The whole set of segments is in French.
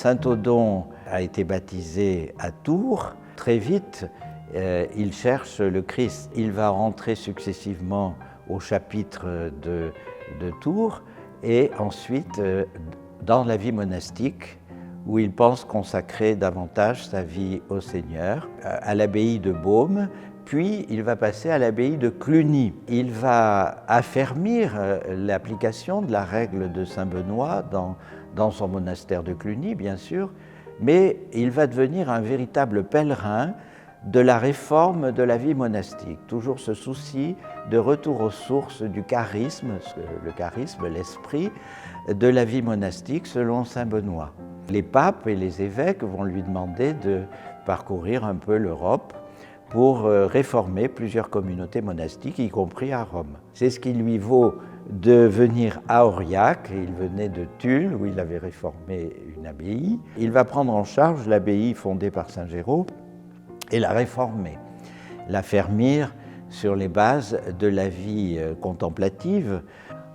Saint Odon a été baptisé à Tours. Très vite, il cherche le Christ. Il va rentrer successivement au chapitre de Tours et ensuite dans la vie monastique où il pense consacrer davantage sa vie au Seigneur, à l'abbaye de Baume, puis il va passer à l'abbaye de Cluny. Il va affermir l'application de la règle de Saint Benoît dans son monastère de Cluny, bien sûr, mais il va devenir un véritable pèlerin de la réforme de la vie monastique. Toujours ce souci de retour aux sources du charisme, le charisme, l'esprit de la vie monastique selon Saint Benoît. Les papes et les évêques vont lui demander de parcourir un peu l'Europe pour réformer plusieurs communautés monastiques, y compris à Rome. C'est ce qui lui vaut de venir à Aurillac. Il venait de Tulle, où il avait réformé une abbaye. Il va prendre en charge l'abbaye fondée par Saint Géraud et la réformer, l'affermir sur les bases de la vie contemplative.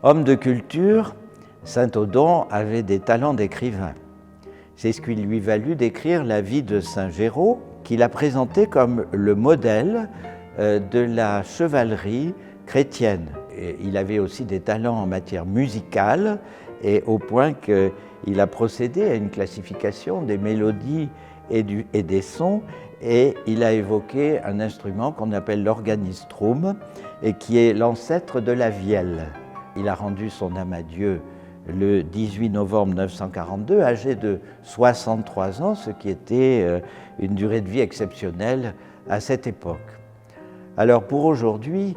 Homme de culture, Saint Odon avait des talents d'écrivain. C'est ce qui lui valut d'écrire la vie de Saint Géraud, qu'il a présenté comme le modèle de la chevalerie chrétienne. Et il avait aussi des talents en matière musicale, et au point qu'il a procédé à une classification des mélodies et des sons, et il a évoqué un instrument qu'on appelle l'organistrum, et qui est l'ancêtre de la vielle. Il a rendu son âme à Dieu le 18 novembre 1942, âgé de 63 ans, ce qui était une durée de vie exceptionnelle à cette époque. Alors pour aujourd'hui,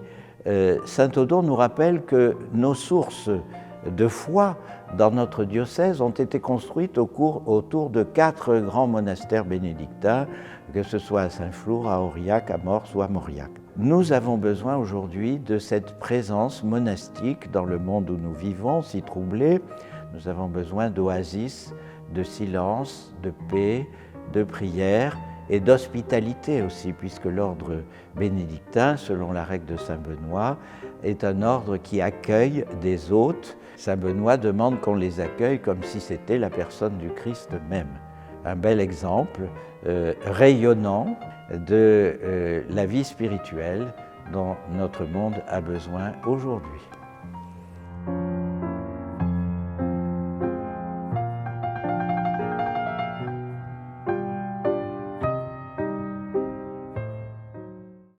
Saint Odon nous rappelle que nos sources de foi dans notre diocèse ont été construites autour de 4 grands monastères bénédictins, que ce soit à Saint-Flour, à Aurillac, à Mors ou à Mauriac. Nous avons besoin aujourd'hui de cette présence monastique dans le monde où nous vivons, si troublé. Nous avons besoin d'oasis, de silence, de paix, de prière et d'hospitalité aussi, puisque l'ordre bénédictin, selon la règle de Saint Benoît, est un ordre qui accueille des hôtes. Saint Benoît demande qu'on les accueille comme si c'était la personne du Christ même. Un bel exemple rayonnant de la vie spirituelle dont notre monde a besoin aujourd'hui.